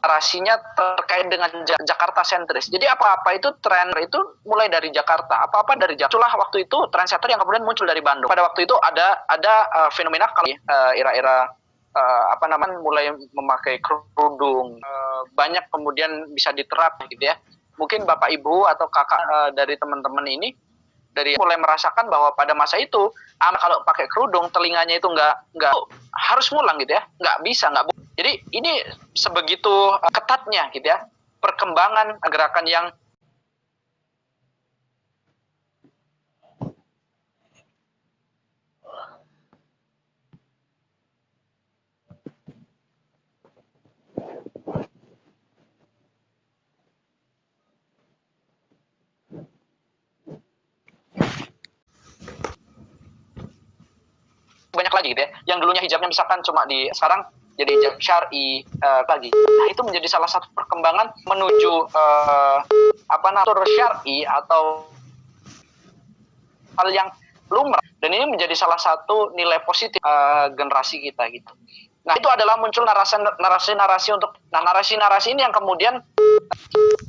narasinya terkait dengan Jakarta sentris. Jadi apa-apa itu tren itu mulai dari Jakarta, apa-apa dari Jakarta. Itulah waktu itu trendsetter yang kemudian muncul dari Bandung. Pada waktu itu ada fenomena kali era-era apa namanya mulai memakai kerudung, banyak kemudian bisa diterap gitu ya. Mungkin Bapak Ibu atau kakak dari teman-teman ini dari mulai merasakan bahwa pada masa itu kalau pakai kerudung telinganya itu nggak harus ngulang gitu ya, nggak bisa, nggak. Jadi ini sebegitu ketatnya gitu ya perkembangan gerakan yang banyak lagi gitu ya. Yang dulunya hijabnya misalkan cuma di sekarang jadi hijab syar'i lagi. Nah, itu menjadi salah satu perkembangan menuju apa namanya syar'i atau hal yang lumrah, dan ini menjadi salah satu nilai positif generasi kita gitu. Nah, itu adalah muncul narasi-narasi untuk narasi-narasi ini yang kemudian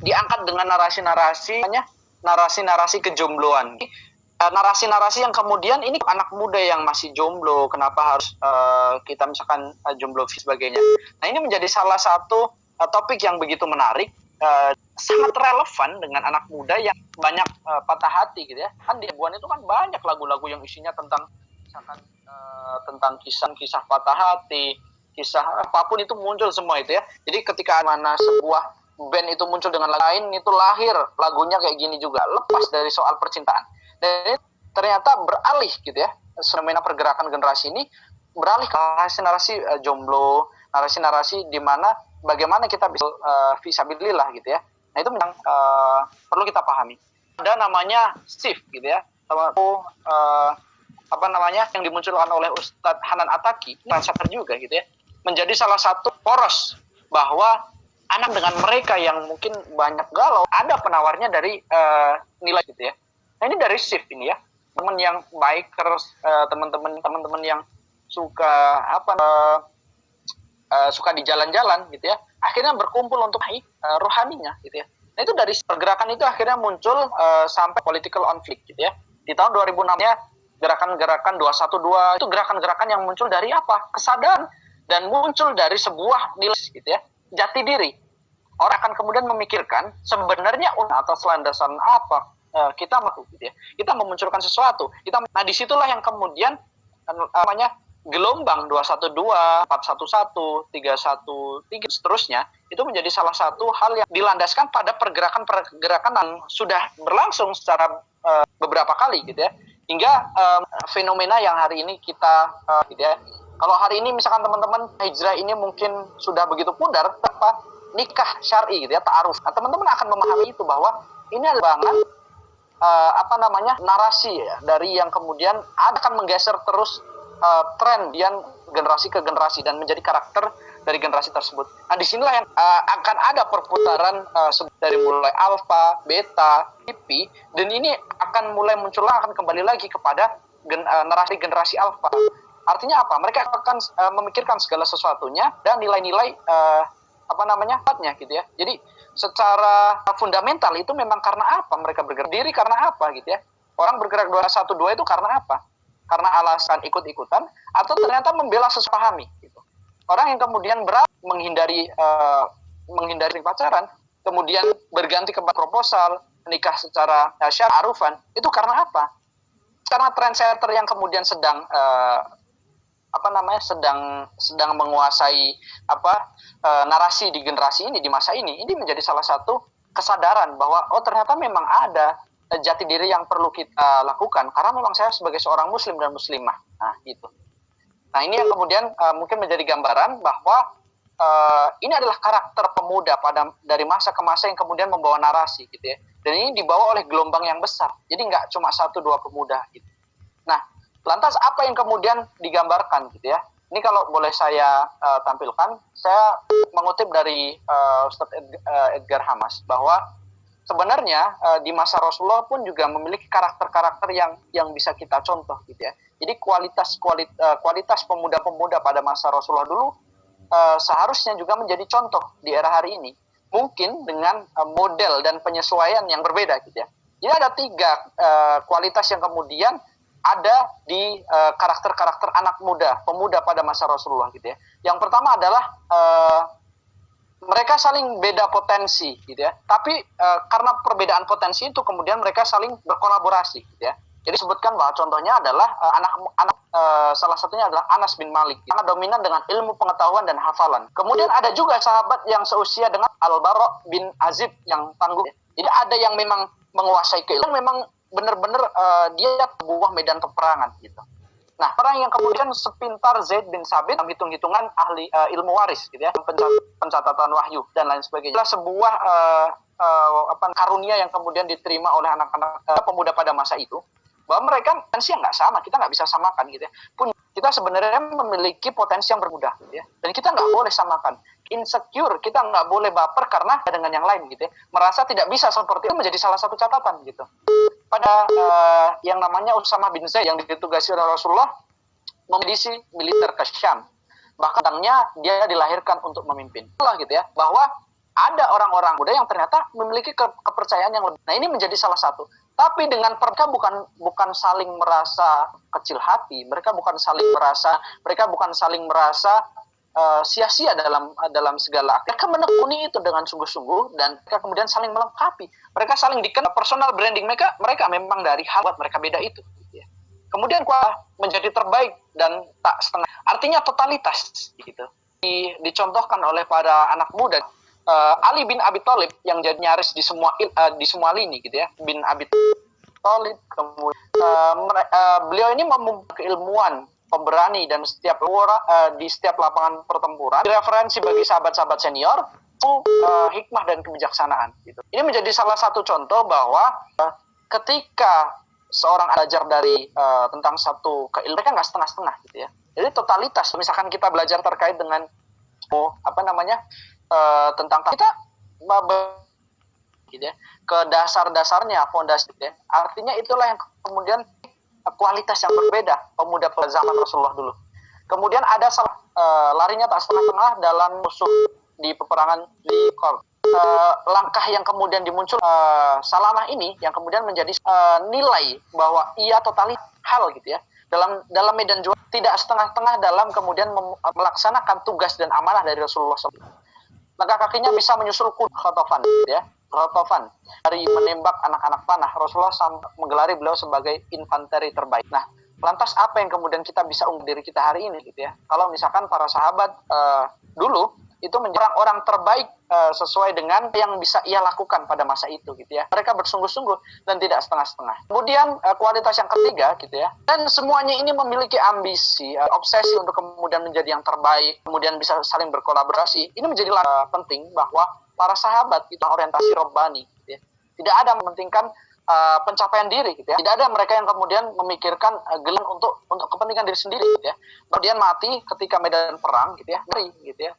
diangkat dengan narasi-narasi kejombloan. Narasi-narasi yang kemudian ini anak muda yang masih jomblo, kenapa harus kita misalkan jomblo sebagainya. Nah, ini menjadi salah satu topik yang begitu menarik, sangat relevan dengan anak muda yang banyak patah hati gitu ya. Kan di Buan itu kan banyak lagu-lagu yang isinya tentang misalkan tentang kisah-kisah patah hati, kisah apapun itu muncul semua itu ya. Jadi ketika mana sebuah band itu muncul dengan lain, itu lahir lagunya kayak gini juga, lepas dari soal percintaan. Dan ternyata beralih gitu ya, fenomena pergerakan generasi ini beralih ke narasi-narasi jomblo, narasi-narasi di mana bagaimana kita bisa visabilillah gitu ya. Nah, itu memang perlu kita pahami. Ada namanya shift gitu ya, apa namanya yang dimunculkan oleh Ustadz Hanan Ataki, trendsetter juga gitu ya, menjadi salah satu poros bahwa anak dengan mereka yang mungkin banyak galau, ada penawarnya dari nilai gitu ya. Nah, ini dari shift ini ya, teman yang bikers, teman-teman yang suka suka di jalan-jalan gitu ya, akhirnya berkumpul untuk rohaninya gitu ya. Nah, itu dari pergerakan itu akhirnya muncul sampai political conflict gitu ya. Di tahun 2006-nya gerakan-gerakan 212 itu gerakan-gerakan yang muncul dari apa? Kesadaran, dan muncul dari sebuah nilai gitu ya, jati diri. Orang akan kemudian memikirkan sebenarnya atas landasan apa kita gitu ya. Kita memunculkan sesuatu. Nah, disitulah yang kemudian namanya gelombang 212, 411, 313 seterusnya itu menjadi salah satu hal yang dilandaskan pada pergerakan-pergerakan yang sudah berlangsung secara beberapa kali gitu ya. Hingga fenomena yang hari ini kita gitu ya. Kalau hari ini misalkan teman-teman hijrah ini mungkin sudah begitu pudar, nikah syar'i gitu ya, ta'aruf. Nah, teman-teman akan memahami itu bahwa ini adalah apa namanya narasi ya, dari yang kemudian akan menggeser terus tren yang generasi ke generasi dan menjadi karakter dari generasi tersebut. Nah, disinilah yang akan ada perputaran dari mulai alfa, beta, hippie, dan ini akan mulai muncul, akan kembali lagi kepada narasi generasi alfa. Artinya apa? Mereka akan memikirkan segala sesuatunya dan nilai-nilai apa namanya gitu ya. Jadi secara fundamental itu memang karena apa mereka bergerak diri, karena apa gitu ya. Orang bergerak 212 itu karena apa? Karena alasan ikut-ikutan atau ternyata membela sesepahami gitu. Orang yang kemudian menghindari pacaran, kemudian berganti ke proposal, nikah secara syar'arufan, itu karena apa? Karena trendsetter yang kemudian sedang apa namanya sedang menguasai narasi di generasi ini, di masa ini menjadi salah satu kesadaran bahwa oh ternyata memang ada jati diri yang perlu kita lakukan karena memang saya sebagai seorang muslim dan muslimah. Nah, gitu. Nah, ini yang kemudian mungkin menjadi gambaran bahwa ini adalah karakter pemuda dari masa ke masa yang kemudian membawa narasi gitu ya. Dan ini dibawa oleh gelombang yang besar. Jadi nggak cuma 1-2 pemuda gitu. Nah, lantas apa yang kemudian digambarkan gitu ya? Ini kalau boleh saya tampilkan, saya mengutip dari Ustadz Edgar Hamas bahwa sebenarnya di masa Rasulullah pun juga memiliki karakter-karakter yang bisa kita contoh gitu ya. Jadi kualitas pemuda-pemuda pada masa Rasulullah dulu seharusnya juga menjadi contoh di era hari ini, mungkin dengan model dan penyesuaian yang berbeda gitu ya. Jadi ada 3 kualitas yang kemudian ada di karakter-karakter anak muda, pemuda pada masa Rasulullah gitu ya. Yang pertama adalah mereka saling beda potensi gitu ya. Tapi karena perbedaan potensi itu kemudian mereka saling berkolaborasi gitu ya. Jadi sebutkan bahwa contohnya adalah anak salah satunya adalah Anas bin Malik, sangat dominan dengan ilmu pengetahuan dan hafalan. Kemudian ada juga sahabat yang seusia dengan Al-Bara bin Azib yang tangguh. Jadi ada yang memang menguasai keilmuan, memang benar-benar dia sebuah medan peperangan gitu. Nah, orang yang kemudian sepintar Zaid bin Sabit dalam hitung-hitungan ahli ilmu waris gitu ya, pencatatan wahyu dan lain sebagainya. Adalah sebuah karunia yang kemudian diterima oleh anak-anak pemuda pada masa itu, bahwa mereka potensi yang nggak sama, kita nggak bisa samakan gitu ya. Pun kita sebenarnya memiliki potensi yang berbeda gitu ya, dan kita nggak boleh samakan. Insecure, kita nggak boleh baper karena dengan yang lain gitu ya. Merasa tidak bisa seperti itu menjadi salah satu catatan gitu. Pada yang namanya Usamah bin Zaid yang ditugasi oleh Rasulullah memilisi militer ke Syam. Bahkan dia dilahirkan untuk memimpin. Itulah gitu ya, bahwa ada orang-orang muda yang ternyata memiliki kepercayaan yang lebih. Nah, ini menjadi salah satu. Tapi dengan mereka bukan saling merasa kecil hati, mereka bukan saling merasa sia-sia dalam segala. Mereka menekuni itu dengan sungguh-sungguh dan mereka kemudian saling melengkapi. Mereka saling dikenal, personal branding mereka memang dari hal buat mereka beda itu. Gitu ya. Kemudian menjadi terbaik dan tak setengah. Artinya totalitas gitu. Dicontohkan oleh para anak muda. Ali bin Abi Thalib yang jadi nyaris di semua lini gitu ya, bin Abi Thalib, kemudian beliau ini memiliki keilmuan, pemberani dan di setiap lapangan pertempuran, referensi bagi sahabat-sahabat senior, hikmah dan kebijaksanaan gitu. Ini menjadi salah satu contoh bahwa ketika seorang belajar dari tentang satu keilmuan, mereka nggak setengah-setengah gitu ya. Jadi totalitas, misalkan kita belajar terkait dengan tentang kita gitu ya, ke dasar-dasarnya, fondasi gitu ya. Artinya itulah yang kemudian kualitas yang berbeda pemuda pada zaman Rasulullah dulu. Kemudian ada larinya tak setengah-setengah dalam musuh di peperangan di Qor. Langkah yang kemudian dimuncul Salamah ini yang kemudian menjadi nilai bahwa ia totalis hal gitu ya. Dalam medan juang tidak setengah-setengah dalam kemudian melaksanakan tugas dan amanah dari Rasulullah SAW. Maka kakinya bisa menyusul Khatafan gitu ya. Khatafan dari menembak anak-anak panah. Rasulullah menggelari beliau sebagai infanteri terbaik. Nah, lantas apa yang kemudian kita bisa unggul diri kita hari ini gitu ya. Kalau misalkan para sahabat dulu itu menjadi orang terbaik sesuai dengan yang bisa ia lakukan pada masa itu gitu ya. Mereka bersungguh-sungguh dan tidak setengah-setengah. Kemudian kualitas yang ketiga gitu ya. Dan semuanya ini memiliki ambisi, obsesi untuk kemudian menjadi yang terbaik, kemudian bisa saling berkolaborasi. Ini menjadi penting bahwa para sahabat itu orientasi robbani gitu ya. Tidak ada mementingkan pencapaian diri gitu ya. Tidak ada mereka yang kemudian memikirkan gelar untuk kepentingan diri sendiri gitu ya. Kemudian mati ketika medan perang gitu ya. Gitu ya.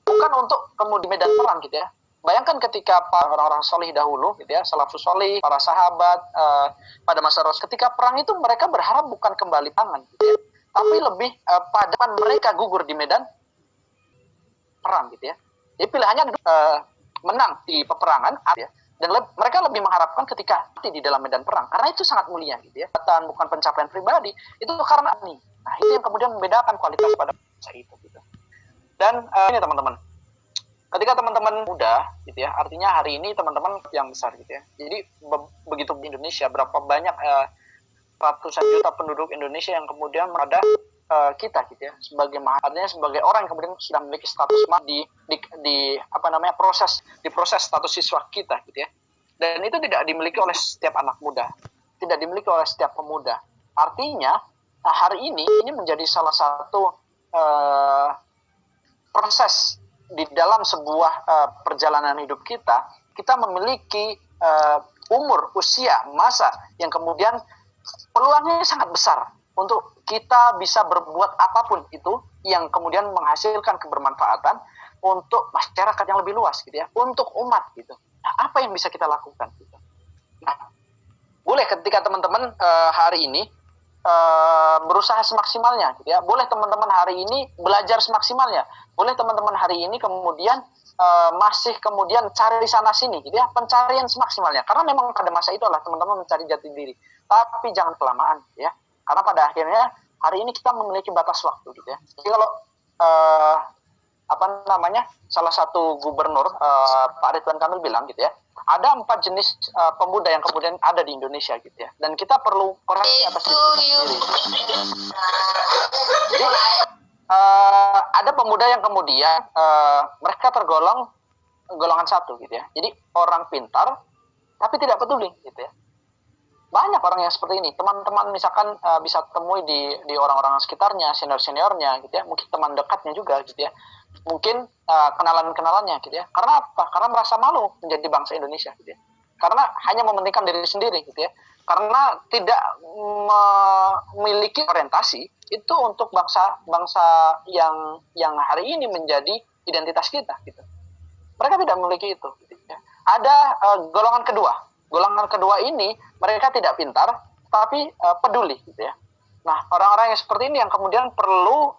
Bukan untuk kemudian medan perang gitu ya. Bayangkan ketika orang-orang solih dahulu gitu ya, salafus solih, para sahabat pada masa Rasul, ketika perang itu mereka berharap bukan kembali tangan gitu ya, tapi lebih pada mereka gugur di medan perang gitu ya. Jadi pilihannya menang di peperangan ya, dan mereka lebih mengharapkan ketika mati di dalam medan perang karena itu sangat mulia gitu ya. Bukan pencapaian pribadi, itu karena ini. Nah, itu yang kemudian membedakan kualitas pada masa itu gitu. Dan ini teman-teman, ketika teman-teman muda gitu ya, artinya hari ini teman-teman yang besar gitu ya. Jadi begitu di Indonesia berapa banyak ratusan juta penduduk Indonesia yang kemudian ada kita gitu ya sebagai artinya sebagai orang yang kemudian sudah memiliki status proses status siswa kita gitu ya. Dan itu tidak dimiliki oleh setiap anak muda, tidak dimiliki oleh setiap pemuda. Artinya hari ini menjadi salah satu proses di dalam sebuah perjalanan hidup kita memiliki usia, masa yang kemudian peluangnya sangat besar untuk kita bisa berbuat apapun itu yang kemudian menghasilkan kebermanfaatan untuk masyarakat yang lebih luas gitu ya, untuk umat gitu. Nah, apa yang bisa kita lakukan gitu. Nah, boleh ketika teman-teman hari ini berusaha semaksimalnya gitu ya. Boleh teman-teman hari ini belajar semaksimalnya. Boleh teman-teman hari ini kemudian masih kemudian cari sana sini gitu ya, pencarian semaksimalnya. Karena memang pada masa itu adalah teman-teman mencari jati diri. Tapi jangan kelamaan gitu ya. Karena pada akhirnya hari ini kita memiliki batas waktu gitu ya. Jadi kalau salah satu gubernur Pak Ridwan Kamil bilang gitu ya, ada 4 jenis pemuda yang kemudian ada di Indonesia gitu ya, dan kita perlu koreksi atas diri kita sendiri. Jadi ada pemuda yang kemudian mereka tergolong golongan satu gitu ya, jadi orang pintar tapi tidak peduli gitu ya. Banyak orang yang seperti ini, teman-teman misalkan bisa temui di orang-orang sekitarnya, senior-seniornya gitu ya, mungkin teman dekatnya juga gitu ya, mungkin kenalan-kenalannya gitu ya. Karena apa? Karena merasa malu menjadi bangsa Indonesia gitu ya. Karena hanya mementingkan diri sendiri gitu ya. Karena tidak memiliki orientasi itu untuk bangsa yang hari ini menjadi identitas kita gitu. Mereka tidak memiliki itu gitu ya. Ada golongan kedua. Golongan kedua ini mereka tidak pintar tapi peduli gitu ya. Nah, orang-orang yang seperti ini yang kemudian perlu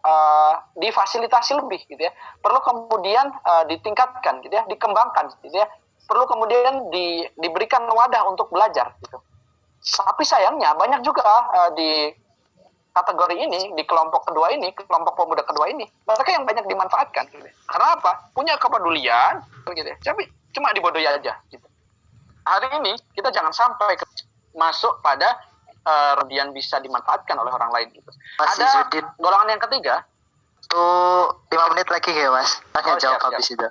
difasilitasi lebih gitu ya. Perlu kemudian ditingkatkan gitu ya, dikembangkan gitu ya. Perlu kemudian diberikan wadah untuk belajar gitu. Tapi sayangnya banyak juga di kategori ini, di kelompok kedua ini, kelompok pemuda kedua ini, mereka yang banyak dimanfaatkan gitu ya. Karena apa? Punya kepedulian gitu ya. Tapi cuma dibodohi aja gitu. Hari ini kita jangan sampai masuk pada kemudian bisa dimanfaatkan oleh orang lain gitu. Ada golongan yang ketiga. Tuh 5 menit lagi ya Mas. Tanya jawab habis itu.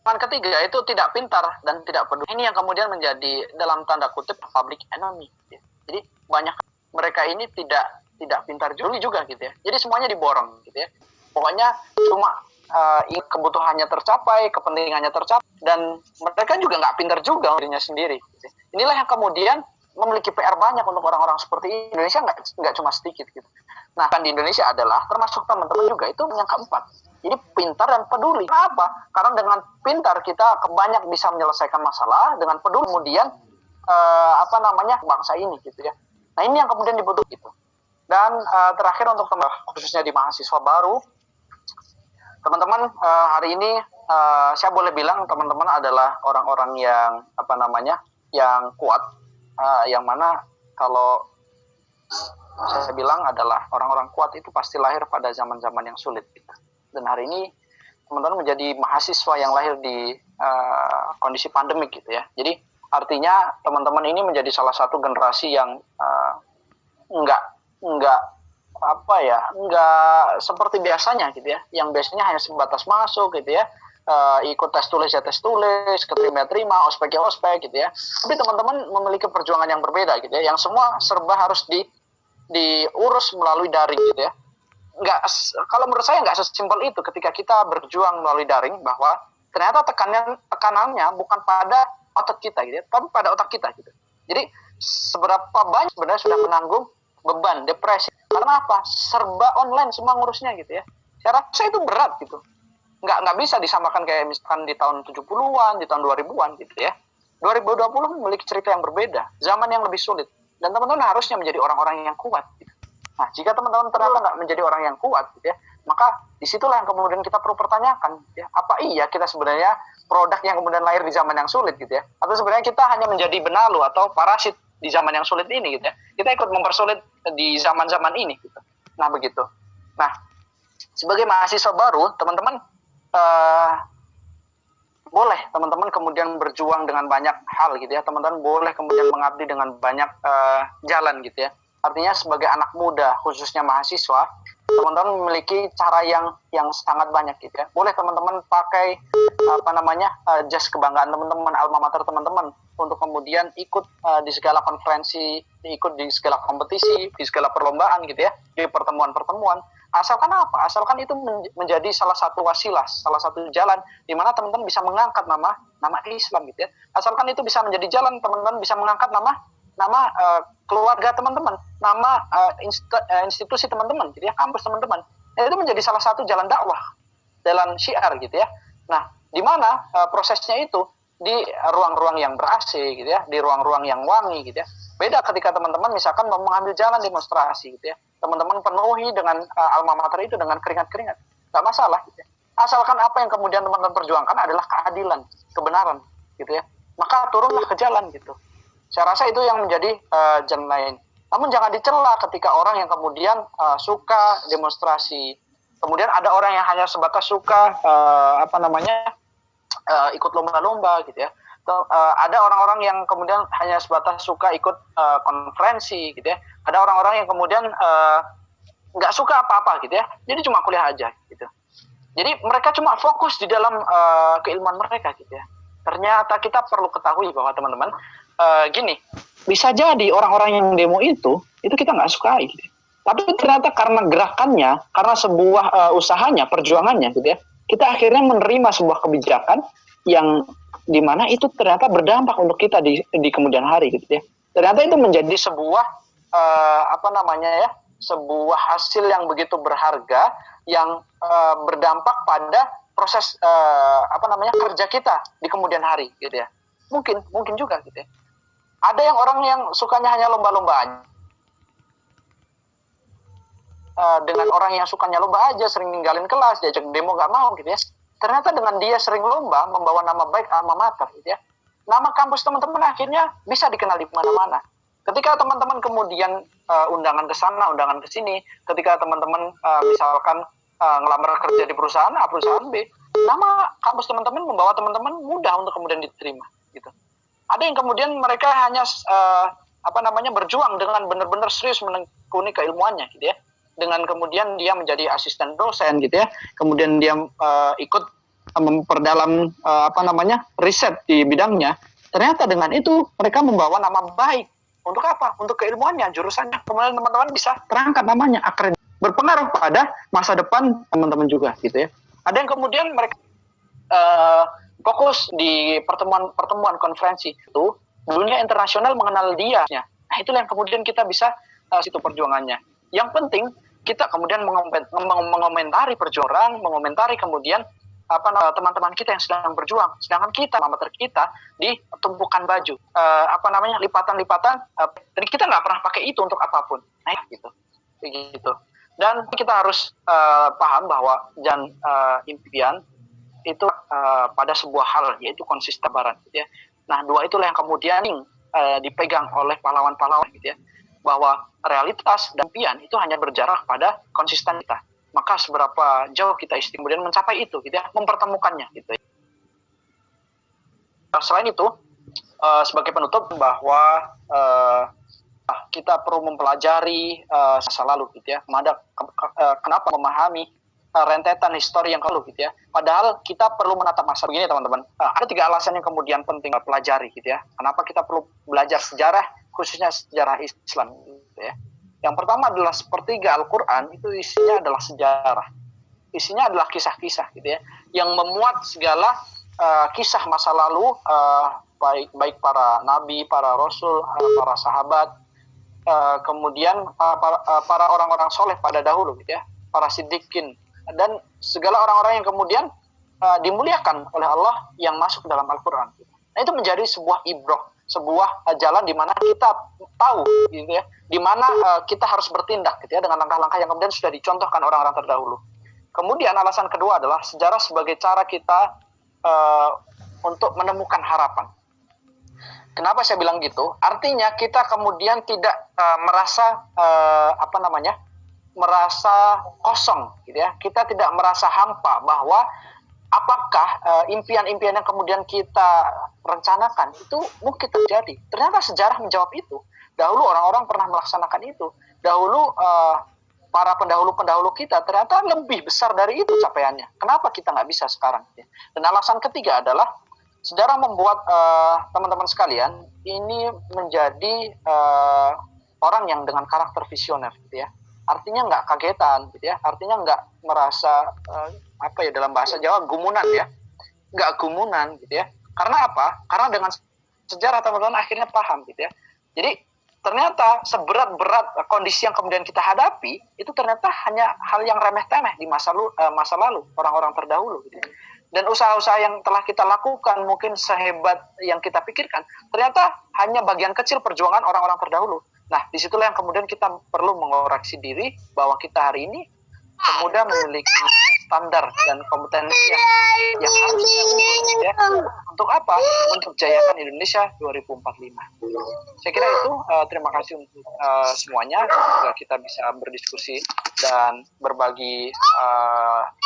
Golongan ketiga itu tidak pintar dan tidak peduli. Ini yang kemudian menjadi dalam tanda kutip public enemy. Gitu. Jadi banyak mereka ini tidak pintar juga gitu ya. Jadi semuanya diborong gitu ya. Pokoknya cuma kebutuhannya tercapai, kepentingannya tercapai, dan mereka juga nggak pintar juga dirinya sendiri. Gitu. Inilah yang kemudian memiliki PR banyak untuk orang-orang seperti ini. Indonesia nggak cuma sedikit gitu. Nah, kan di Indonesia adalah termasuk teman-teman juga itu yang keempat. Jadi pintar dan peduli. Kenapa? Karena dengan pintar kita banyak bisa menyelesaikan masalah, dengan peduli kemudian bangsa ini gitu ya. Nah, ini yang kemudian dibutuhkan gitu. Dan terakhir untuk khususnya di mahasiswa baru, teman-teman hari ini saya boleh bilang teman-teman adalah orang-orang yang yang kuat, yang mana kalau saya bilang adalah orang-orang kuat itu pasti lahir pada zaman-zaman yang sulit gitu. Dan hari ini teman-teman menjadi mahasiswa yang lahir di kondisi pandemik gitu ya. Jadi artinya teman-teman ini menjadi salah satu generasi yang nggak seperti biasanya gitu ya, yang biasanya hanya sebatas masuk gitu ya, ikut tes tulis keterima ospek gitu ya. Tapi teman-teman memiliki perjuangan yang berbeda gitu ya, yang semua serba harus diurus melalui daring gitu ya. Kalau menurut saya nggak sesimpel itu ketika kita berjuang melalui daring, bahwa ternyata tekanannya bukan pada otot kita gitu ya, tapi pada otak kita gitu. Jadi seberapa banyak sebenarnya sudah menanggung beban depresi. Karena apa? Serba online semua ngurusnya gitu ya. Saya rasa itu berat gitu. Nggak bisa disamakan kayak misalkan di tahun 70-an, di tahun 2000-an gitu ya. 2020 memiliki cerita yang berbeda, zaman yang lebih sulit. Dan teman-teman harusnya menjadi orang-orang yang kuat gitu. Nah, jika teman-teman ternyata nggak menjadi orang yang kuat gitu ya, maka disitulah yang kemudian kita perlu pertanyakan gitu ya. Apa iya kita sebenarnya produk yang kemudian lahir di zaman yang sulit gitu ya? Atau sebenarnya kita hanya menjadi benalu atau parasit di zaman yang sulit ini gitu ya. Kita ikut mempersulit di zaman-zaman ini gitu. Nah, begitu. Nah, sebagai mahasiswa baru, teman-teman boleh teman-teman kemudian berjuang dengan banyak hal gitu ya. Teman-teman boleh kemudian mengabdi dengan banyak jalan gitu ya. Artinya sebagai anak muda, khususnya mahasiswa, teman-teman memiliki cara yang sangat banyak gitu ya. Boleh teman-teman pakai jas kebanggaan teman-teman, alma mater teman-teman, untuk kemudian ikut di segala konferensi, ikut di segala kompetisi, di segala perlombaan gitu ya, di pertemuan-pertemuan. Asalkan apa? Asalkan itu menjadi salah satu wasilah, salah satu jalan di mana teman-teman bisa mengangkat nama Islam gitu ya. Asalkan itu bisa menjadi jalan teman-teman bisa mengangkat nama keluarga teman-teman, nama institusi teman-teman gitu ya, kampus teman-teman. Itu menjadi salah satu jalan dakwah, jalan syiar gitu ya. Nah, di mana prosesnya itu di ruang-ruang yang ber-AC gitu ya, di ruang-ruang yang wangi gitu ya. Beda ketika teman-teman misalkan mau mengambil jalan demonstrasi gitu ya, teman-teman penuhi dengan alma mater itu dengan keringat-keringat, nggak masalah gitu ya. Asalkan apa yang kemudian teman-teman perjuangkan adalah keadilan, kebenaran gitu ya, maka turunlah ke jalan gitu. Saya rasa itu yang menjadi jalan lain. Namun jangan dicela ketika orang yang kemudian suka demonstrasi, kemudian ada orang yang hanya sebatas suka ikut lomba-lomba gitu ya. Ada orang-orang yang kemudian hanya sebatas suka ikut konferensi gitu ya. Ada orang-orang yang kemudian nggak suka apa-apa gitu ya. Jadi cuma kuliah aja gitu. Jadi mereka cuma fokus di dalam keilmuan mereka gitu ya. Ternyata kita perlu ketahui bahwa teman-teman gini, bisa jadi orang-orang yang demo itu kita nggak sukai gitu. Tapi ternyata karena gerakannya, karena sebuah usahanya, perjuangannya gitu ya, kita akhirnya menerima sebuah kebijakan yang dimana itu ternyata berdampak untuk kita di kemudian hari gitu ya. Ternyata itu menjadi sebuah sebuah hasil yang begitu berharga yang berdampak pada proses kerja kita di kemudian hari gitu ya. Mungkin juga gitu ya. Ada yang orang yang sukanya hanya lomba-lomba dengan orang yang sukanya lomba aja, sering ninggalin kelas, diajak demo nggak mau gitu ya. Ternyata dengan dia sering lomba, membawa nama baik alma mater gitu ya, nama kampus teman-teman akhirnya bisa dikenal di mana-mana. Ketika teman-teman kemudian undangan ke sana, undangan ke sini, ketika teman-teman misalkan ngelamar kerja di perusahaan A, perusahaan B, nama kampus teman-teman membawa teman-teman mudah untuk kemudian diterima gitu. Ada yang kemudian mereka hanya berjuang dengan benar-benar serius menekuni keilmuannya gitu ya. Dengan kemudian dia menjadi asisten dosen gitu ya. Kemudian dia ikut memperdalam riset di bidangnya. Ternyata dengan itu mereka membawa nama baik. Untuk apa? Untuk keilmuannya, jurusannya. Kemudian teman-teman bisa terangkat namanya, akreditasi. Berpengaruh pada masa depan teman-teman juga gitu ya. Ada yang kemudian mereka fokus di pertemuan konferensi itu, dunia internasional mengenal dia. Nah, itulah yang kemudian kita bisa situ perjuangannya. Yang penting kita kemudian mengomentari perjuangan, mengomentari kemudian teman-teman kita yang sedang berjuang, sedangkan kita, amatir kita di tumpukan baju, lipatan-lipatan, dan kita nggak pernah pakai itu untuk apapun. Nah, gitu. Dan kita harus paham bahwa impian itu pada sebuah hal, yaitu konsisten barat gitu ya. Nah, dua itulah yang kemudian dipegang oleh pahlawan-pahlawan gitu ya, bahwa realitas dan impian itu hanya berjarak pada konsisten kita. Maka seberapa jauh kita kemudian mencapai itu gitu ya, mempertemukannya gitu ya. Selain itu, sebagai penutup bahwa kita perlu mempelajari masa lalu gitu ya. Kenapa memahami rentetan histori yang lalu gitu ya. Padahal kita perlu menatap masa begini teman-teman. Ada 3 alasan yang kemudian penting pelajari gitu ya. Kenapa kita perlu belajar sejarah, khususnya sejarah Islam gitu ya. Yang pertama adalah sepertiga Al-Quran itu isinya adalah sejarah. Isinya adalah kisah-kisah gitu ya. Yang memuat segala kisah masa lalu, baik para nabi, para rasul, para sahabat, kemudian para orang-orang soleh pada dahulu gitu ya, para siddiqin, dan segala orang-orang yang kemudian dimuliakan oleh Allah yang masuk dalam Al-Quran. Nah, itu menjadi sebuah ibroh, sebuah jalan di mana kita tahu gitu ya, di mana kita harus bertindak gitu ya, dengan langkah-langkah yang kemudian sudah dicontohkan orang-orang terdahulu. Kemudian alasan kedua adalah sejarah sebagai cara kita untuk menemukan harapan. Kenapa saya bilang gitu? Artinya kita kemudian tidak merasa merasa kosong gitu ya. Kita tidak merasa hampa bahwa apakah impian-impian yang kemudian kita rencanakan itu mungkin terjadi. Ternyata sejarah menjawab itu. Dahulu orang-orang pernah melaksanakan itu. Dahulu para pendahulu-pendahulu kita ternyata lebih besar dari itu capaiannya. Kenapa kita nggak bisa sekarang? Dan alasan ketiga adalah sejarah membuat teman-teman sekalian ini menjadi orang yang dengan karakter visioner gitu ya. Artinya nggak kagetan gitu ya. Artinya nggak merasa dalam bahasa Jawa gumunan ya. Nggak gumunan gitu ya. Karena apa? Karena dengan sejarah teman-teman akhirnya paham gitu ya. Jadi ternyata seberat-berat kondisi yang kemudian kita hadapi itu ternyata hanya hal yang remeh-temeh di masa lalu orang-orang terdahulu gitu. Dan usaha-usaha yang telah kita lakukan mungkin sehebat yang kita pikirkan, ternyata hanya bagian kecil perjuangan orang-orang terdahulu. Nah, disitulah yang kemudian kita perlu mengoreksi diri bahwa kita hari ini pemuda memiliki standar dan kompetensi yang harusnya unggul, ya. Untuk apa? Untuk jayakan Indonesia 2045. Saya kira itu. Terima kasih untuk semuanya. Semoga kita bisa berdiskusi dan berbagi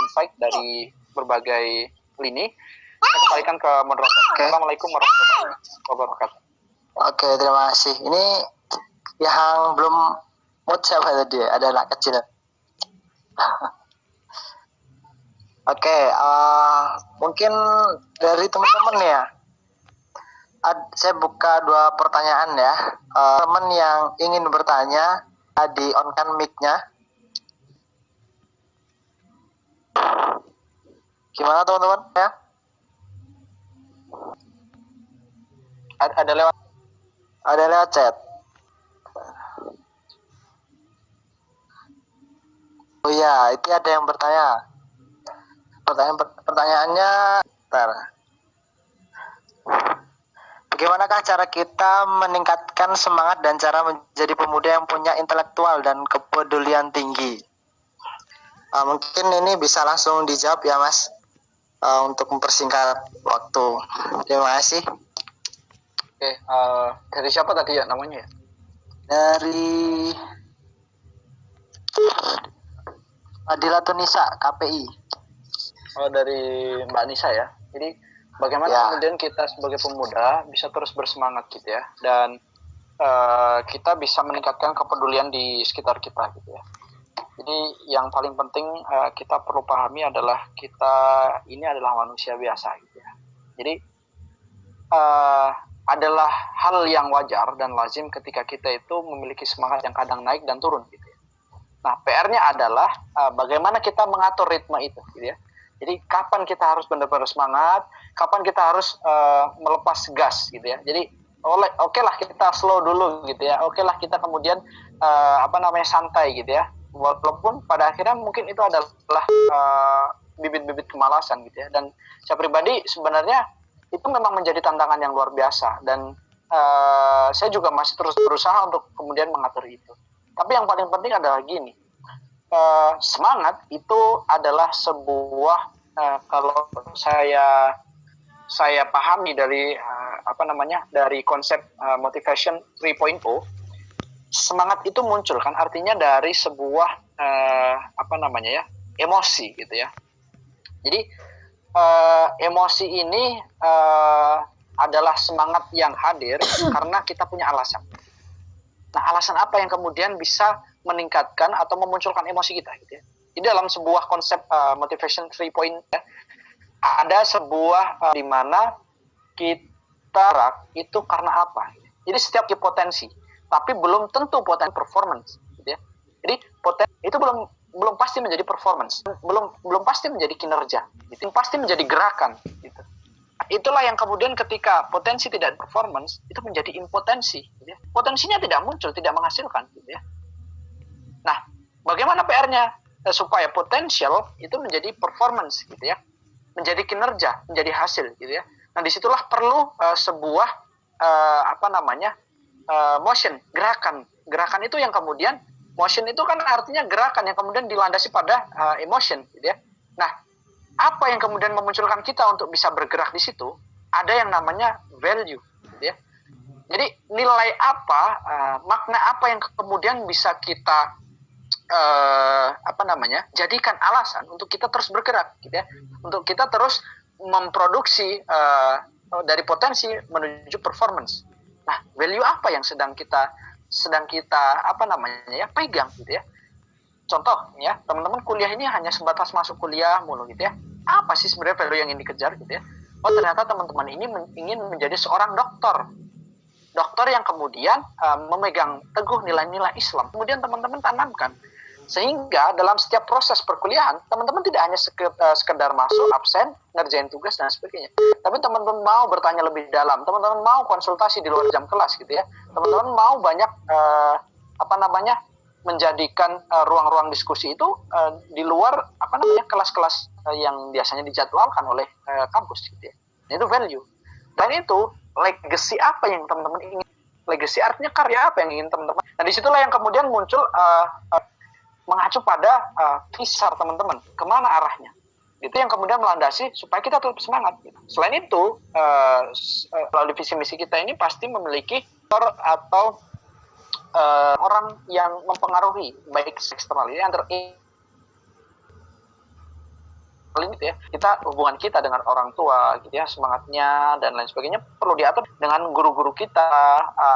insight dari berbagai lini. Saya kembalikan ke moderator. Assalamualaikum warahmatullahi wabarakatuh. Oke, terima kasih. Ini yang belum mood siapa tadi? Ada anak kecil. Oke, mungkin dari teman-teman ya. Saya buka 2 pertanyaan ya. Teman yang ingin bertanya, di on-kan mic-nya. Gimana teman-teman ya? Ada lewat chat. Oh iya, itu ada yang bertanya. Pertanyaannya, bagaimanakah cara kita meningkatkan semangat dan cara menjadi pemuda yang punya intelektual dan kepedulian tinggi? Mungkin ini bisa langsung dijawab ya Mas, untuk mempersingkat waktu. Terima kasih. Oke, dari siapa tadi ya namanya ya? Dari Adila Tunisa, KPI. Oh, dari Mbak Nisa ya. Jadi bagaimana kemudian kita sebagai pemuda bisa terus bersemangat gitu ya, dan kita bisa meningkatkan kepedulian di sekitar kita gitu ya. Jadi yang paling penting kita perlu pahami adalah kita ini adalah manusia biasa gitu ya. Jadi adalah hal yang wajar dan lazim ketika kita itu memiliki semangat yang kadang naik dan turun gitu ya. Nah, PR-nya adalah bagaimana kita mengatur ritme itu gitu ya. Jadi kapan kita harus benar-benar semangat, kapan kita harus melepas gas gitu ya. Jadi oke lah kita slow dulu gitu ya. Oke lah kita kemudian santai gitu ya. Walaupun pada akhirnya mungkin itu adalah bibit-bibit kemalasan gitu ya. Dan saya pribadi sebenarnya itu memang menjadi tantangan yang luar biasa, dan saya juga masih terus berusaha untuk kemudian mengatur itu. Tapi yang paling penting adalah gini, semangat itu adalah sebuah kalau saya pahami dari dari konsep motivation 3.0, semangat itu muncul kan artinya dari sebuah emosi gitu ya. Jadi emosi ini adalah semangat yang hadir karena kita punya alasan. Nah, alasan apa yang kemudian bisa meningkatkan atau memunculkan emosi kita gitu ya. Di dalam sebuah konsep motivation 3.0 ya, ada sebuah di mana kita itu karena apa? Jadi setiap potensi, tapi belum tentu potensi performance gitu ya. Jadi potensi itu belum pasti menjadi performance, belum pasti menjadi kinerja, itu pasti menjadi gerakan gitu. Itulah yang kemudian ketika potensi tidak performance itu menjadi impotensi gitu ya. Potensinya tidak muncul, tidak menghasilkan gitu ya. Nah, bagaimana PR-nya supaya potensial itu menjadi performance gitu ya, menjadi kinerja, menjadi hasil gitu ya. Nah, disitulah perlu sebuah motion, gerakan itu yang kemudian motion itu kan artinya gerakan yang kemudian dilandasi pada emotion gitu ya. Nah, apa yang kemudian memunculkan kita untuk bisa bergerak di situ? Ada yang namanya value gitu ya. Jadi nilai apa, makna apa yang kemudian bisa kita jadikan alasan untuk kita terus bergerak gitu ya. Untuk kita terus memproduksi dari potensi menuju performance. Nah, value apa yang sedang kita pegang gitu ya. Contoh ya, teman-teman kuliah ini hanya sebatas masuk kuliah mulu gitu ya. Apa sih sebenarnya value yang ingin dikejar gitu ya? Oh, ternyata teman-teman ini ingin menjadi seorang dokter. Dokter yang kemudian memegang teguh nilai-nilai Islam. Kemudian teman-teman tanamkan. Sehingga dalam setiap proses perkuliahan, teman-teman tidak hanya sekedar masuk, absen, ngerjain tugas, dan sebagainya. Tapi teman-teman mau bertanya lebih dalam, teman-teman mau konsultasi di luar jam kelas gitu ya. Teman-teman mau banyak menjadikan ruang-ruang diskusi itu di luar kelas-kelas yang biasanya dijadwalkan oleh kampus gitu ya. Nah, itu value. Dan itu legacy apa yang teman-teman ingin? Legacy artinya karya apa yang ingin teman-teman. Nah, disitulah yang kemudian muncul mengacu pada kisah teman-teman, kemana arahnya. Itu yang kemudian melandasi supaya kita tetap semangat. Gitu. Selain itu, melalui visi misi kita ini pasti memiliki atau orang yang mempengaruhi, baik eksternal ini antar gitu ya, kita hubungan kita dengan orang tua gitu ya, semangatnya dan lain sebagainya perlu diatur dengan guru-guru kita,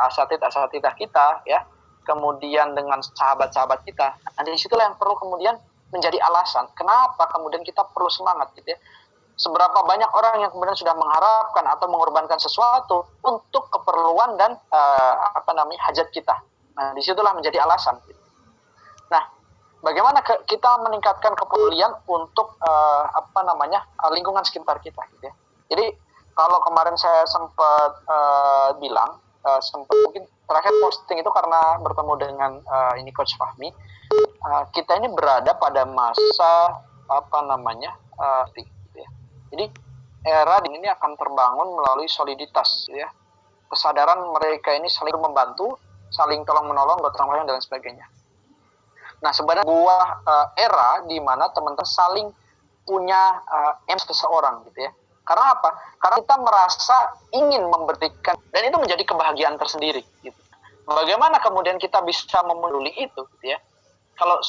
asatidah kita ya, kemudian dengan sahabat-sahabat kita. Nah, disitulah yang perlu kemudian menjadi alasan kenapa kemudian kita perlu semangat gitu ya. Seberapa banyak orang yang kemudian sudah mengharapkan atau mengorbankan sesuatu untuk keperluan dan hajat kita. Nah, disitulah menjadi alasan. Nah, bagaimana kita meningkatkan kepedulian untuk lingkungan sekitar kita gitu ya. Jadi kalau kemarin saya sempat bilang sempat mungkin terakhir posting itu karena bertemu dengan ini Coach Fahmi, kita ini berada pada masa gitu ya. Jadi era ini akan terbangun melalui soliditas gitu ya. Kesadaran mereka ini saling membantu, saling tolong menolong, gotong royong dan sebagainya. Nah, sebenarnya sebuah era di mana teman-teman saling punya seseorang gitu ya. Karena apa? Karena kita merasa ingin memberikan, dan itu menjadi kebahagiaan tersendiri gitu. Bagaimana kemudian kita bisa mempeduli itu gitu ya? Kalau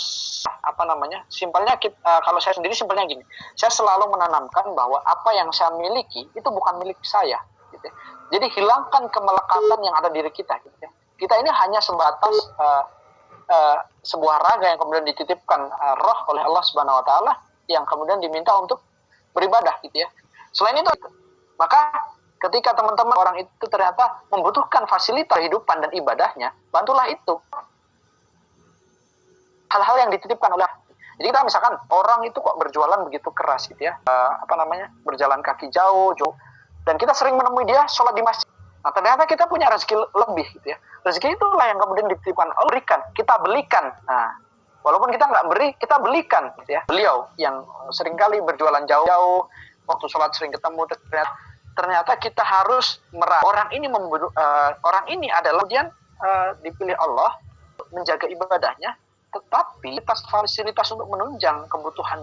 simpelnya kalau saya sendiri simpelnya gini. Saya selalu menanamkan bahwa apa yang saya miliki itu bukan milik saya gitu ya. Jadi hilangkan kemelekatan yang ada di diri kita gitu ya. Kita ini hanya sebatas sebuah raga yang kemudian dititipkan roh oleh Allah Subhanahu wa taala yang kemudian diminta untuk beribadah gitu ya. Selain itu, maka ketika teman-teman orang itu ternyata membutuhkan fasilitas kehidupan dan ibadahnya, bantulah itu. Hal-hal yang dititipkan oleh. Jadi kita misalkan orang itu kok berjualan begitu keras gitu ya. Berjalan kaki jauh dan kita sering menemui dia sholat di masjid. Nah, ternyata kita punya rezeki lebih gitu ya. Rezeki itulah yang kemudian dititipkan Allah, berikan, kita belikan. Nah, walaupun kita nggak beri, kita belikan gitu ya. Beliau yang seringkali berjualan jauh-jauh, waktu sholat sering ketemu, ternyata kita harus orang ini adalah kemudian dipilih Allah menjaga ibadahnya, tetapi fasilitas untuk menunjang kebutuhan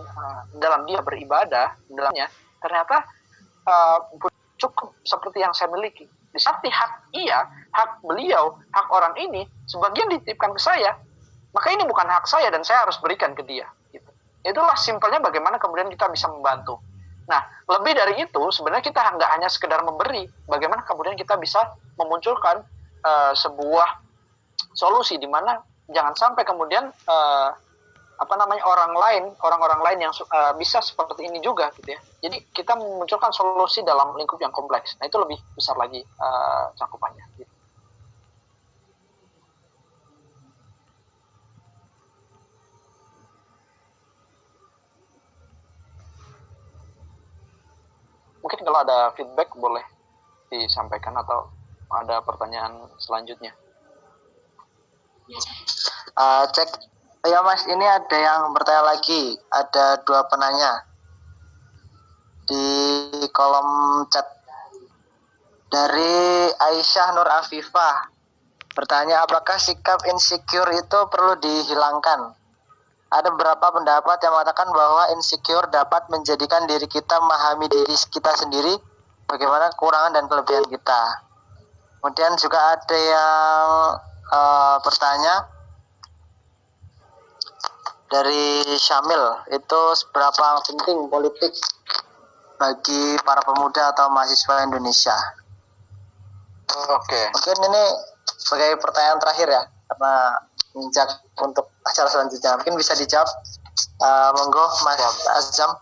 dalam dia beribadah dalamnya ternyata cukup seperti yang saya miliki. Di saat hak beliau, hak orang ini sebagian dititipkan ke saya, maka ini bukan hak saya dan saya harus berikan ke dia. Gitu. Itulah simpelnya bagaimana kemudian kita bisa membantu. Nah, lebih dari itu sebenarnya kita nggak hanya sekedar memberi, bagaimana kemudian kita bisa memunculkan sebuah solusi di mana jangan sampai kemudian orang-orang lain yang bisa seperti ini juga gitu ya. Jadi kita memunculkan solusi dalam lingkup yang kompleks. Nah, itu lebih besar lagi cakupannya gitu. Mungkin kalau ada feedback boleh disampaikan atau ada pertanyaan selanjutnya. Cek ya Mas, ini ada yang bertanya lagi, ada 2 penanya di kolom chat. Dari Aisyah Nur Afifah bertanya, apakah sikap insecure itu perlu dihilangkan? Ada beberapa pendapat yang mengatakan bahwa insecure dapat menjadikan diri kita memahami diri kita sendiri, bagaimana kekurangan dan kelebihan kita. Kemudian juga ada yang bertanya dari Syamil, itu seberapa penting politik bagi para pemuda atau mahasiswa Indonesia? Oke. Mungkin ini sebagai pertanyaan terakhir ya, karena menginjak untuk acara selanjutnya. Mungkin bisa dijawab. Monggo Mas Azam.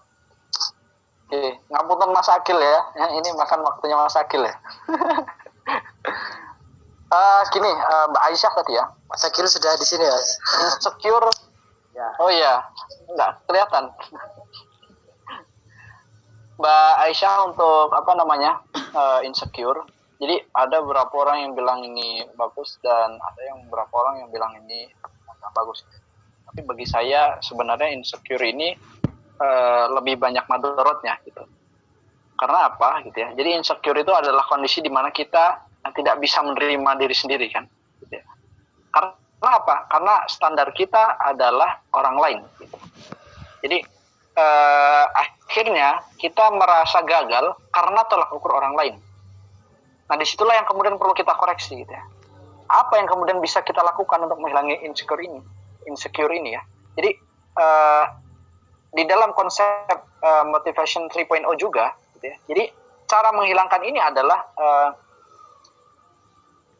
Oke, ngapunten Mas Akil ya. Ini makan waktunya Mas Akil ya. Gini, Mbak Aisyah tadi ya. Mas Akil sudah di sini ya. Insecure. Ya. Oh iya, enggak kelihatan. Mbak Aisyah untuk insecure. Jadi ada beberapa orang yang bilang ini bagus dan ada yang beberapa orang yang bilang ini tidak bagus. Tapi bagi saya sebenarnya insecure ini lebih banyak madorotnya gitu. Karena apa gitu ya? Jadi insecure itu adalah kondisi di mana kita tidak bisa menerima diri sendiri kan. Gitu ya. Karena apa? Karena standar kita adalah orang lain. Gitu. Jadi akhirnya kita merasa gagal karena tolak ukur orang lain. Nah disitulah yang kemudian perlu kita koreksi gitu ya. Apa yang kemudian bisa kita lakukan untuk menghilangi insecure ini ya. Jadi di dalam konsep motivation 3.0 juga gitu ya. Jadi cara menghilangkan ini adalah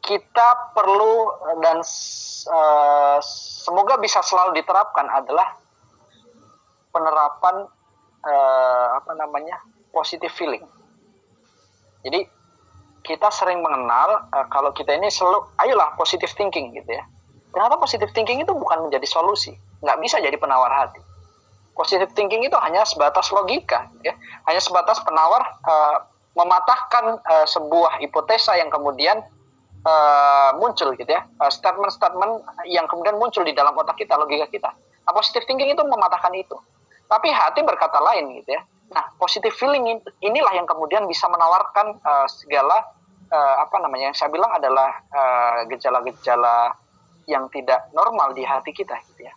kita perlu dan semoga bisa selalu diterapkan adalah penerapan positive feeling. Jadi kita sering mengenal kalau kita ini selalu ayolah positive thinking gitu ya. Ternyata positive thinking itu bukan menjadi solusi, nggak bisa jadi penawar hati. Positive thinking itu hanya sebatas logika, ya. Hanya sebatas penawar mematahkan sebuah hipotesa yang kemudian muncul gitu ya, statement-statement yang kemudian muncul di dalam otak kita, logika kita. Nah, positive thinking itu mematahkan itu. Tapi hati berkata lain gitu ya. Nah, positive feeling inilah yang kemudian bisa menawarkan segala yang saya bilang adalah gejala-gejala yang tidak normal di hati kita gitu ya.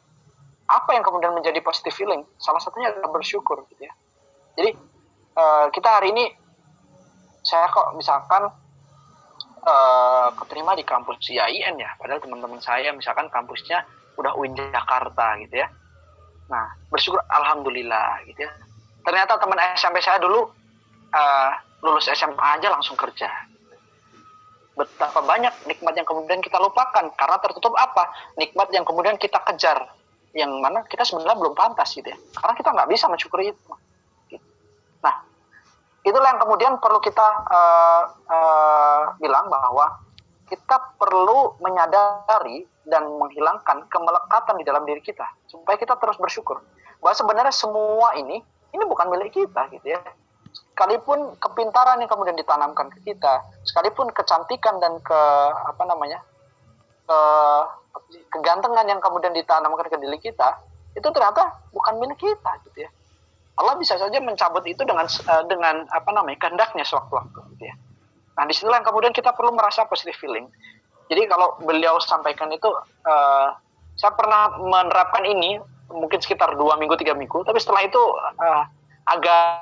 Apa yang kemudian menjadi positive feeling? Salah satunya adalah bersyukur gitu ya. Jadi kita hari ini saya kok misalkan keterima di kampus IAIN ya, padahal teman-teman saya misalkan kampusnya udah UIN Jakarta gitu ya. Nah, bersyukur alhamdulillah gitu ya. Ternyata teman SMP saya dulu lulus SMA aja langsung kerja. Betapa banyak nikmat yang kemudian kita lupakan karena tertutup apa? Nikmat yang kemudian kita kejar, yang mana kita sebenarnya belum pantas gitu ya. Karena kita nggak bisa mensyukuri itu. Nah, itulah yang kemudian perlu kita bilang bahwa kita perlu menyadari dan menghilangkan kemelekatan di dalam diri kita supaya kita terus bersyukur bahwa sebenarnya semua ini bukan milik kita gitu ya. Sekalipun kepintaran yang kemudian ditanamkan ke kita, sekalipun kecantikan dan kegantengan yang kemudian ditanamkan ke diri kita, itu ternyata bukan milik kita gitu ya. Allah bisa saja mencabut itu dengan kehendaknya sewaktu-waktu gitu ya. Nah, disitulah yang kemudian kita perlu merasa positive feeling. Jadi kalau beliau sampaikan itu, saya pernah menerapkan ini mungkin sekitar 2 minggu 3 minggu, tapi setelah itu agak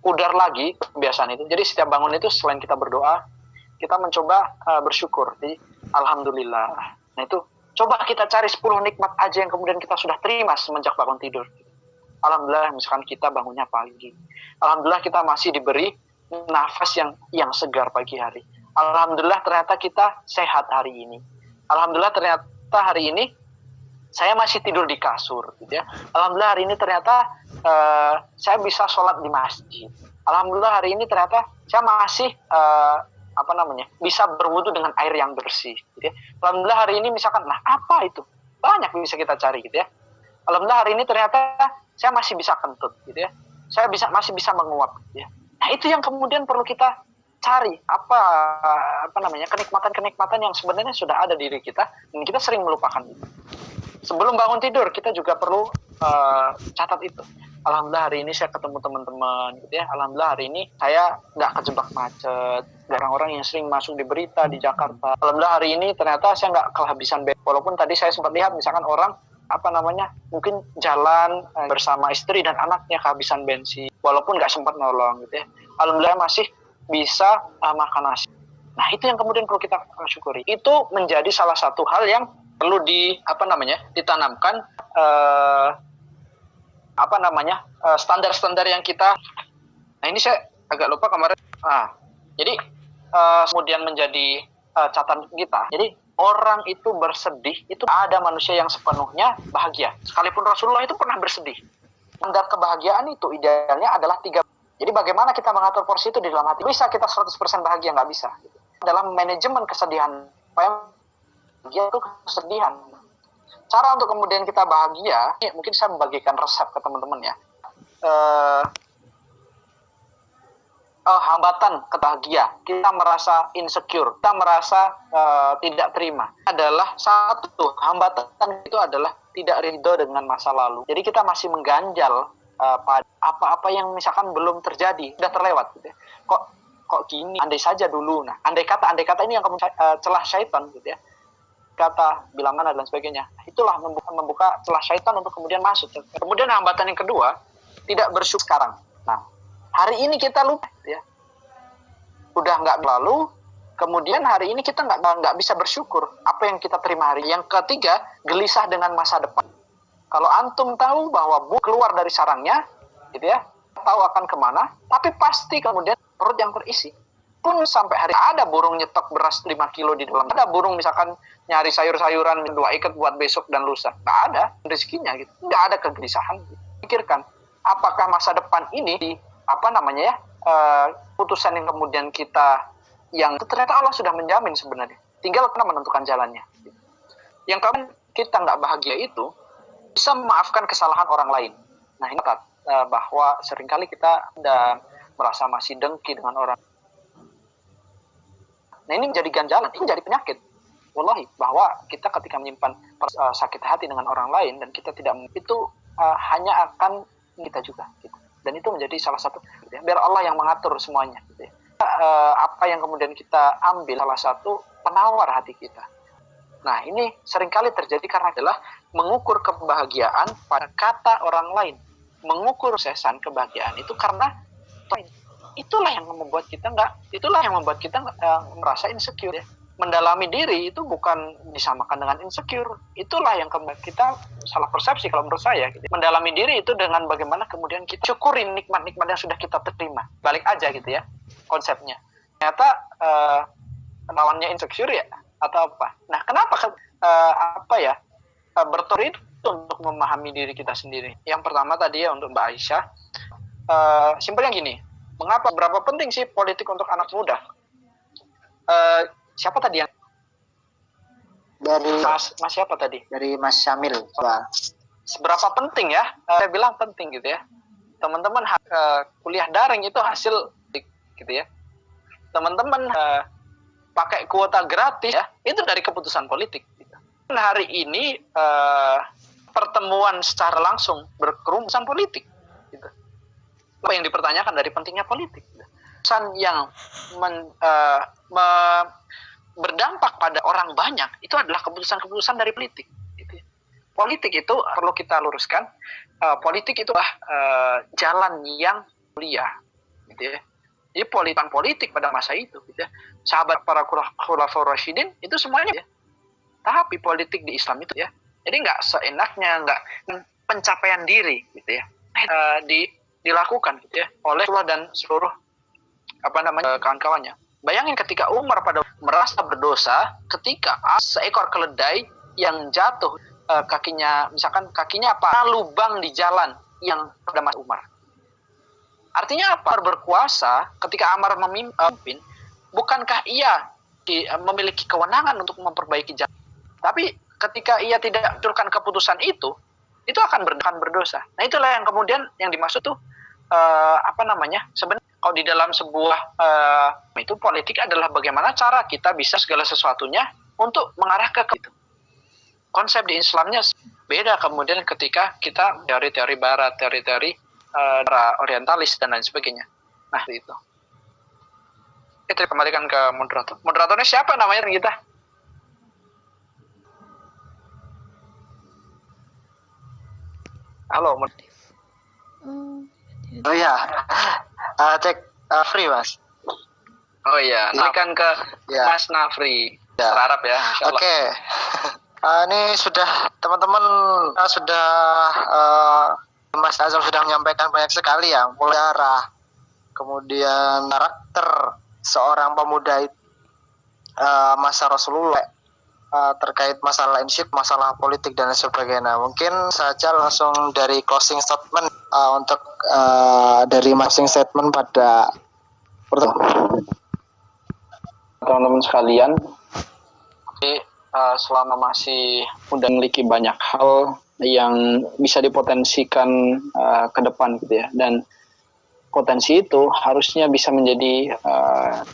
pudar lagi kebiasaan itu. Jadi setiap bangun itu selain kita berdoa, kita mencoba bersyukur. Jadi alhamdulillah. Nah itu coba kita cari 10 nikmat aja yang kemudian kita sudah terima semenjak bangun tidur. Alhamdulillah misalkan kita bangunnya pagi. Alhamdulillah kita masih diberi nafas yang segar pagi hari. Alhamdulillah ternyata kita sehat hari ini. Alhamdulillah ternyata hari ini saya masih tidur di kasur gitu ya. Alhamdulillah hari ini ternyata saya bisa sholat di masjid. Alhamdulillah hari ini ternyata saya masih bisa berwudu dengan air yang bersih gitu ya. Alhamdulillah hari ini misalkan apa itu? Banyak bisa kita cari gitu ya. Alhamdulillah hari ini ternyata saya masih bisa kentut gitu ya. Saya masih bisa menguap gitu ya. Nah, itu yang kemudian perlu kita cari kenikmatan-kenikmatan yang sebenarnya sudah ada di diri kita dan kita sering melupakan itu. Sebelum bangun tidur kita juga perlu catat itu. Alhamdulillah hari ini saya ketemu teman-teman gitu ya. Alhamdulillah hari ini saya nggak kejebak macet. Orang-orang yang sering masuk di berita di Jakarta. Alhamdulillah hari ini ternyata saya nggak kehabisan bensin. Walaupun tadi saya sempat lihat misalkan orang mungkin jalan bersama istri dan anaknya kehabisan bensin. Walaupun nggak sempat nolong gitu ya. Alhamdulillah masih bisa makan nasi. Nah itu yang kemudian perlu kita syukuri. Itu menjadi salah satu hal yang perlu ditanamkan standar-standar yang kita. Nah ini saya agak lupa kemarin. Jadi kemudian menjadi catatan kita. Jadi orang itu bersedih, itu ada manusia yang sepenuhnya bahagia. Sekalipun Rasulullah itu pernah bersedih. Standar kebahagiaan itu idealnya adalah 3. Jadi bagaimana kita mengatur porsi itu di dalam hati? Bisa kita 100% bahagia, nggak bisa. Dalam manajemen kesedihan, supaya bahagia itu kesedihan. Cara untuk kemudian kita bahagia, mungkin saya membagikan resep ke teman-teman ya. hambatan kebahagia, kita merasa insecure, kita merasa tidak terima, adalah satu hambatan itu adalah tidak ridho dengan masa lalu. Jadi kita masih mengganjal pada apa-apa yang misalkan belum terjadi, sudah terlewat gitu ya. Kok gini, andai saja dulu. Nah, andai kata ini yang kamu celah syaitan gitu ya, kata bilangan dan sebagainya. Itulah membuka celah syaitan untuk kemudian masuk. Kemudian hambatan yang kedua, tidak bersyukur sekarang. Nah, hari ini kita lupa ya, udah nggak lalu, kemudian hari ini kita nggak bisa bersyukur apa yang kita terima hari. Yang ketiga, gelisah dengan masa depan. Kalau antum tahu bahwa keluar dari sarangnya gitu ya, tahu akan kemana, tapi pasti kemudian perut yang terisi. Pun sampai hari ada burung nyetok beras 5 kilo di dalam, ada burung misalkan nyari sayur-sayuran 2 ikat buat besok dan lusa, nggak ada rezekinya gitu, nggak ada kegelisahan. Pikirkan, apakah masa depan ini putusan yang kemudian kita yang ternyata Allah sudah menjamin sebenarnya, tinggal kita menentukan jalannya. Yang kemudian kita nggak bahagia itu bisa memaafkan kesalahan orang lain. Nah ini bahwa seringkali kita merasa masih dengki dengan orang. Nah ini menjadi ganjalan, ini menjadi penyakit. Wallahi, bahwa kita ketika menyimpan sakit hati dengan orang lain dan kita tidak, itu hanya akan kita juga. Gitu. Dan itu menjadi salah satu, gitu ya, biar Allah yang mengatur semuanya. Gitu ya. Apa yang kemudian kita ambil salah satu penawar hati kita. Nah ini seringkali terjadi karena adalah mengukur kebahagiaan pada kata orang lain. Mengukur sesan kebahagiaan itu karena itulah yang membuat kita merasa insecure ya. Mendalami diri itu bukan disamakan dengan insecure. Itulah yang kita salah persepsi kalau menurut saya gitu. Mendalami diri itu dengan bagaimana kemudian kita syukurin nikmat-nikmat yang sudah kita terima. Balik aja gitu ya konsepnya. Ternyata lawannya insecure ya atau apa. Nah, kenapa bertor itu untuk memahami diri kita sendiri. Yang pertama tadi ya untuk Mbak Aisyah, simpelnya gini, berapa penting sih politik untuk anak muda? Siapa tadi yang dari Mas siapa tadi? Dari Mas Syamil. Seberapa penting ya? Saya bilang penting gitu ya. Teman-teman kuliah daring itu hasil gitu ya. Teman-teman pakai kuota gratis ya, itu dari keputusan politik. Gitu. Hari ini pertemuan secara langsung berkerumunan politik. Gitu. Apa yang dipertanyakan dari pentingnya politik? Gitu. Keputusan yang berdampak pada orang banyak itu adalah keputusan-keputusan dari politik. Gitu. Politik itu perlu kita luruskan. Politik itu jalan yang mulia. Gitu ya. Jadi politik pada masa itu, gitu ya. Sahabat para khulafaur rasyidin itu semuanya, ya. Tapi politik di Islam itu ya, jadi nggak seenaknya, nggak pencapaian diri, gitu ya, dilakukan, gitu ya, oleh Allah dan seluruh kawan-kawannya. Bayangin ketika Umar pada merasa berdosa ketika seekor keledai yang jatuh kakinya lubang di jalan yang pada masa Umar. Artinya apa? Berkuasa ketika Umar memimpin, bukankah ia memiliki kewenangan untuk memperbaiki jalan? Tapi ketika ia tidak menentukan keputusan itu akan berdosa. Nah itulah yang kemudian yang dimaksud tuh sebenarnya kalau di dalam sebuah itu politik adalah bagaimana cara kita bisa segala sesuatunya untuk mengarah ke itu. Konsep di Islamnya beda kemudian ketika kita teori-teori Barat, teori-teori orientalis dan lain sebagainya. Nah itu. Kita kembalikan ke moderator. Moderatornya siapa namanya kita? Halo. Oh ya, cek free Mas. Oh iya, kembalikan ke ya. Mas Nafri. Ya. Terharap ya. Oke. Ini sudah teman-teman sudah Mas Azam sudah menyampaikan banyak sekali ya, mulai arah, kemudian karakter seorang pemuda itu, masa Rasulullah, terkait masalah insyiq, masalah politik dan sebagainya. Mungkin saja langsung dari closing statement untuk dari closing statement pada teman-teman sekalian. Selama masih muda memiliki banyak hal yang bisa dipotensikan ke depan gitu ya, dan potensi itu harusnya bisa menjadi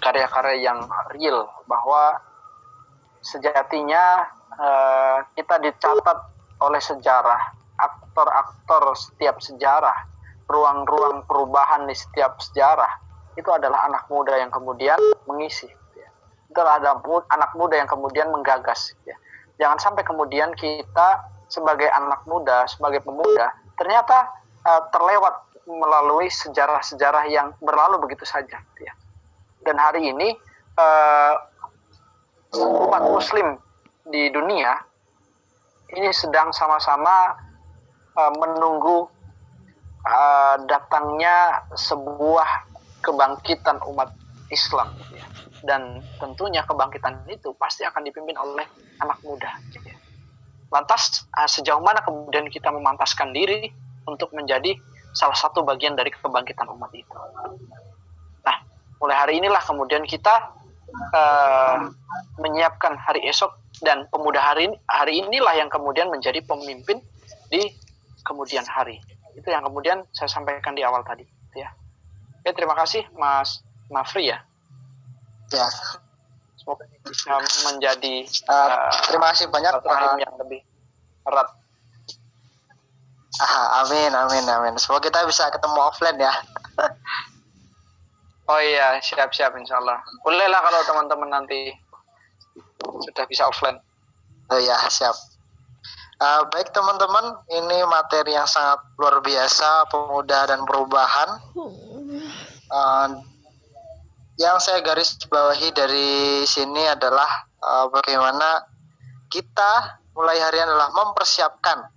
karya-karya yang real, bahwa sejatinya kita dicatat oleh sejarah, aktor-aktor setiap sejarah, ruang-ruang perubahan di setiap sejarah itu adalah anak muda yang kemudian mengisi. Itu adalah anak muda yang kemudian menggagas. Jangan sampai kemudian kita sebagai anak muda, sebagai pemuda, ternyata terlewat melalui sejarah-sejarah yang berlalu begitu saja. Dan hari ini umat Muslim di dunia ini sedang sama-sama menunggu datangnya sebuah kebangkitan umat Islam. Dan tentunya kebangkitan itu pasti akan dipimpin oleh anak muda. Lantas sejauh mana kemudian kita memantaskan diri untuk menjadi salah satu bagian dari kebangkitan umat itu. Nah, mulai hari inilah kemudian kita menyiapkan hari esok, dan pemuda hari inilah yang kemudian menjadi pemimpin di kemudian hari. Itu yang kemudian saya sampaikan di awal tadi. Ya. Oke, terima kasih Mas Mafri ya. Ya. Semoga bisa menjadi terima kasih banyak yang lebih erat. Amin. Semoga kita bisa ketemu offline ya. Oh iya, siap insya Allah. Boleh lah kalau teman-teman nanti sudah bisa offline. Oh ya, siap. Baik teman-teman, ini materi yang sangat luar biasa, pemuda dan perubahan. Yang saya garis bawahi dari sini adalah bagaimana kita mulai hari ini adalah mempersiapkan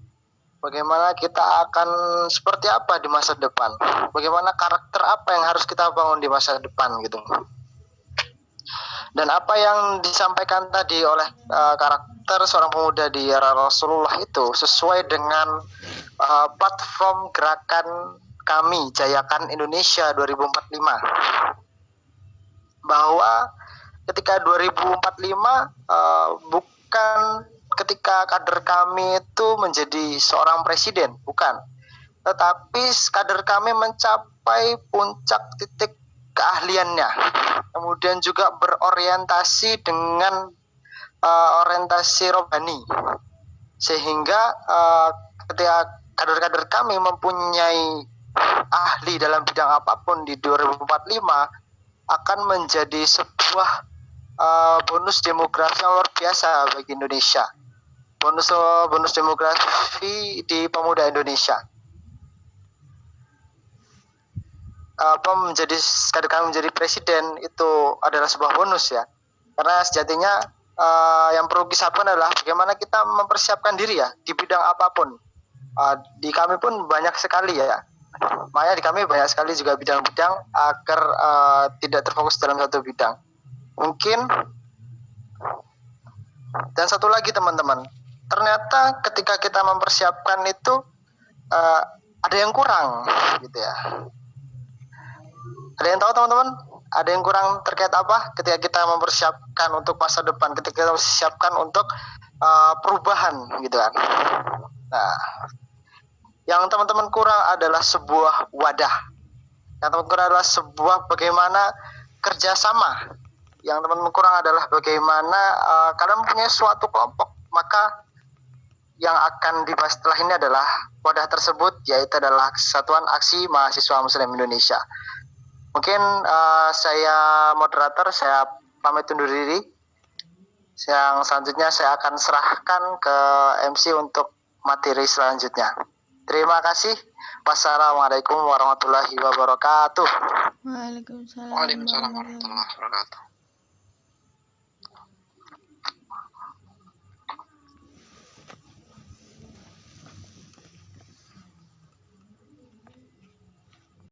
bagaimana kita akan seperti apa di masa depan, bagaimana karakter apa yang harus kita bangun di masa depan gitu. Dan apa yang disampaikan tadi oleh karakter seorang pemuda di era Rasulullah itu sesuai dengan platform gerakan kami Jayakan Indonesia 2045. Bahwa ketika 2045 bukan ketika kader kami itu menjadi seorang presiden, bukan, tetapi kader kami mencapai puncak titik keahliannya, kemudian juga berorientasi dengan orientasi rohani, sehingga ketika kader-kader kami mempunyai ahli dalam bidang apapun di 2045 akan menjadi sebuah bonus demografi yang luar biasa bagi Indonesia. Bonus demografi di pemuda Indonesia. Kader kami menjadi presiden itu adalah sebuah bonus ya. Karena sejatinya yang perlu disabkan adalah bagaimana kita mempersiapkan diri ya di bidang apapun. Di kami pun banyak sekali ya. Makanya di kami banyak sekali juga bidang-bidang agar tidak terfokus dalam satu bidang. Mungkin dan satu lagi teman-teman, ternyata ketika kita mempersiapkan itu ada yang kurang gitu ya. Ada yang tahu teman-teman? Ada yang kurang terkait apa ketika kita mempersiapkan untuk masa depan, ketika kita mempersiapkan untuk perubahan gitu kan. Nah, yang teman-teman kurang adalah sebuah wadah. Yang teman-teman kurang adalah sebuah bagaimana kerjasama. Yang teman-teman kurang adalah bagaimana kalian mempunyai suatu kelompok. Maka yang akan dibahas setelah ini adalah wadah tersebut, yaitu adalah Kesatuan Aksi Mahasiswa Muslim Indonesia. Mungkin saya moderator, saya pamit undur diri. Yang selanjutnya saya akan serahkan ke MC untuk materi selanjutnya. Terima kasih. Wassalamualaikum warahmatullahi wabarakatuh. Waalaikumsalam Waalaikumsalam warahmatullahi wabarakatuh.